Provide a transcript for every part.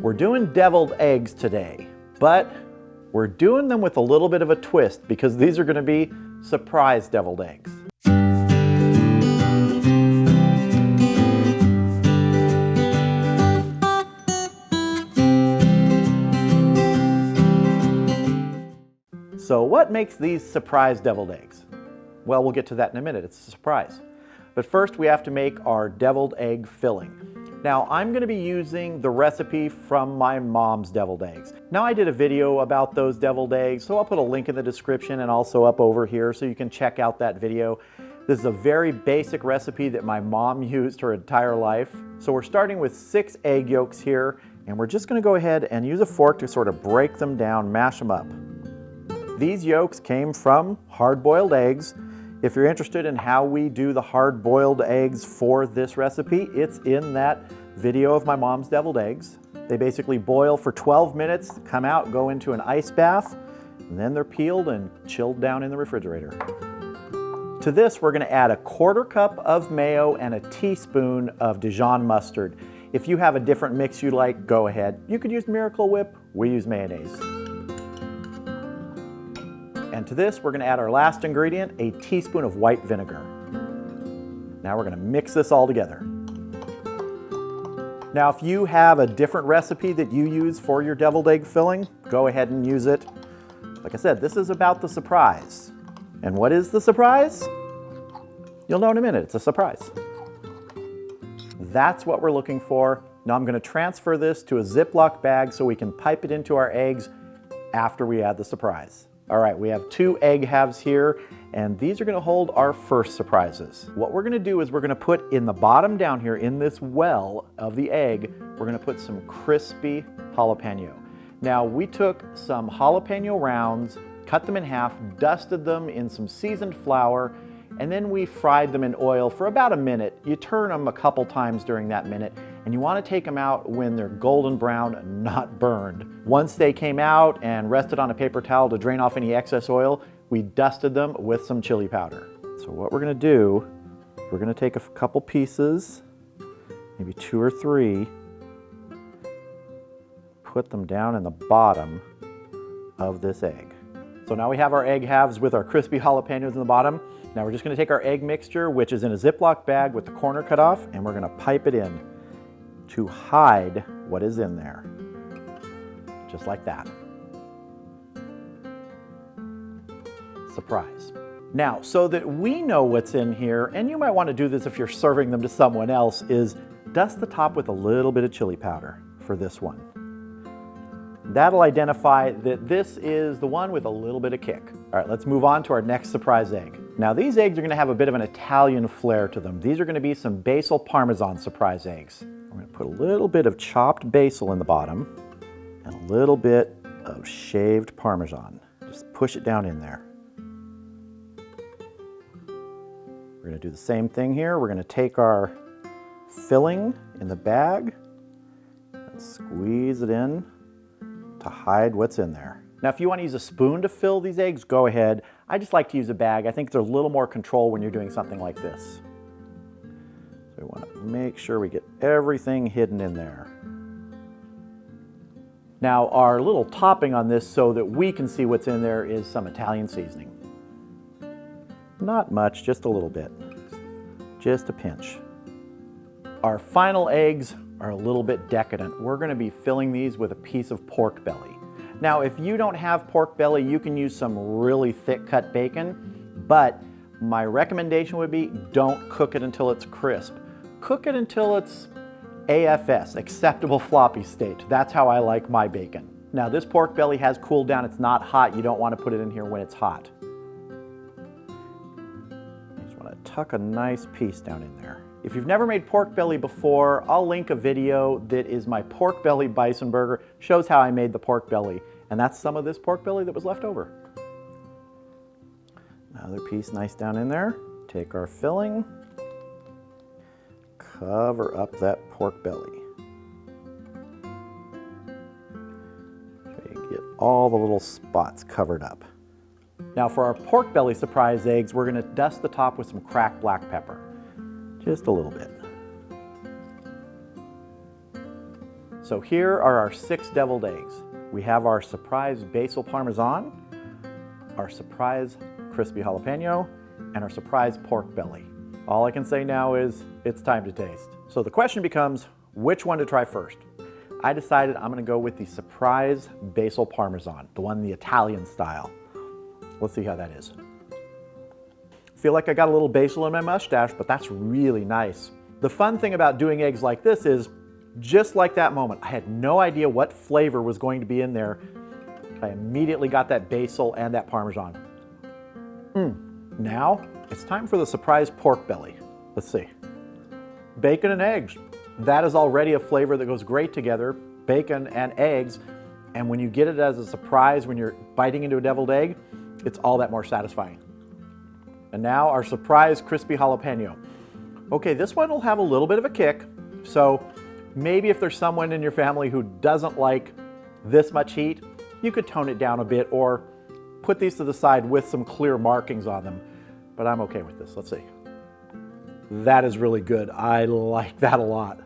We're doing deviled eggs today, but we're doing them with a little bit of a twist because these are going to be surprise deviled eggs. So what makes these surprise deviled eggs? Well, we'll get to that in a minute. It's a surprise. But first we have to make our deviled egg filling. Now I'm going to be using the recipe from my mom's deviled eggs. Now I did a video about those deviled eggs, so I'll put a link in the description and also up over here so you can check out that video. This is a very basic recipe that my mom used her entire life. So we're starting with 6 egg yolks here, and we're just going to go ahead and use a fork to sort of break them down, mash them up. These yolks came from hard-boiled eggs. If you're interested in how we do the hard-boiled eggs for this recipe, it's in that video of my mom's deviled eggs. They basically boil for 12 minutes, come out, go into an ice bath, and then they're peeled and chilled down in the refrigerator. To this, we're going to add a 1/4 cup of mayo and a teaspoon of Dijon mustard. If you have a different mix you like, go ahead. You could use Miracle Whip, we use mayonnaise. And to this, we're going to add our last ingredient, a teaspoon of white vinegar. Now we're going to mix this all together. Now if you have a different recipe that you use for your deviled egg filling, go ahead and use it. Like I said, this is about the surprise. And what is the surprise? You'll know in a minute, it's a surprise. That's what we're looking for. Now I'm going to transfer this to a Ziploc bag so we can pipe it into our eggs after we add the surprise. All right, we have 2 egg halves here, and these are going to hold our first surprises. What we're going to do is we're going to put in the bottom down here, in this well of the egg, we're going to put some crispy jalapeno. Now, we took some jalapeno rounds, cut them in half, dusted them in some seasoned flour, and then we fried them in oil for about a minute. You turn them a couple times during that minute, and you want to take them out when they're golden brown, not burned. Once they came out and rested on a paper towel to drain off any excess oil, we dusted them with some chili powder. So what we're going to do, we're going to take a couple pieces, maybe 2 or 3, put them down in the bottom of this egg. So now we have our egg halves with our crispy jalapenos in the bottom. Now we're just going to take our egg mixture, which is in a Ziploc bag with the corner cut off, and we're going to pipe it in to hide what is in there. Just like that. Surprise. Now, so that we know what's in here, and you might want to do this if you're serving them to someone else, is dust the top with a little bit of chili powder for this one. That'll identify that this is the one with a little bit of kick. All right, let's move on to our next surprise egg. Now these eggs are going to have a bit of an Italian flair to them. These are going to be some basil parmesan surprise eggs. We're going to put a little bit of chopped basil in the bottom and a little bit of shaved parmesan. Just push it down in there. We're going to do the same thing here. We're going to take our filling in the bag and squeeze it in to hide what's in there. Now if you want to use a spoon to fill these eggs, go ahead. I just like to use a bag. I think there's a little more control when you're doing something like this. So we want to make sure we get everything hidden in there. Now our little topping on this so that we can see what's in there is some Italian seasoning. Not much, just a little bit. Just a pinch. Our final eggs are a little bit decadent. We're going to be filling these with a piece of pork belly. Now, if you don't have pork belly, you can use some really thick cut bacon, but my recommendation would be don't cook it until it's crisp. Cook it until it's AFS, acceptable floppy state. That's how I like my bacon. Now, this pork belly has cooled down. It's not hot. You don't want to put it in here when it's hot. You just want to tuck a nice piece down in there. If you've never made pork belly before, I'll link a video that is my pork belly bison burger. Shows how I made the pork belly. And that's some of this pork belly that was left over. Another piece nice down in there. Take our filling. Cover up that pork belly. So you get all the little spots covered up. Now for our pork belly surprise eggs, we're going to dust the top with some cracked black pepper. Just a little bit. So here are our 6 deviled eggs. We have our surprise basil parmesan, our surprise crispy jalapeno, and our surprise pork belly. All I can say now is it's time to taste. So the question becomes, which one to try first? I decided I'm gonna go with the surprise basil parmesan, the one the Italian style. Let's see how that is. Feel like I got a little basil in my mustache, but that's really nice. The fun thing about doing eggs like this is, just like that moment, I had no idea what flavor was going to be in there. I immediately got that basil and that parmesan. Now, it's time for the surprise pork belly. Let's see. Bacon and eggs. That is already a flavor that goes great together, bacon and eggs. And when you get it as a surprise, when you're biting into a deviled egg, it's all that more satisfying. And now our surprise crispy jalapeno. Okay, this one will have a little bit of a kick. So maybe if there's someone in your family who doesn't like this much heat, you could tone it down a bit or put these to the side with some clear markings on them. But I'm okay with this. Let's see. That is really good. I like that a lot.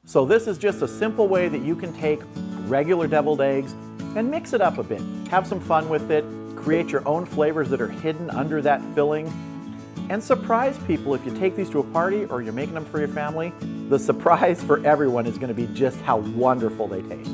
So this is just a simple way that you can take regular deviled eggs and mix it up a bit. Have some fun with it, create your own flavors that are hidden under that filling, and surprise people if you take these to a party or you're making them for your family. The surprise for everyone is going to be just how wonderful they taste.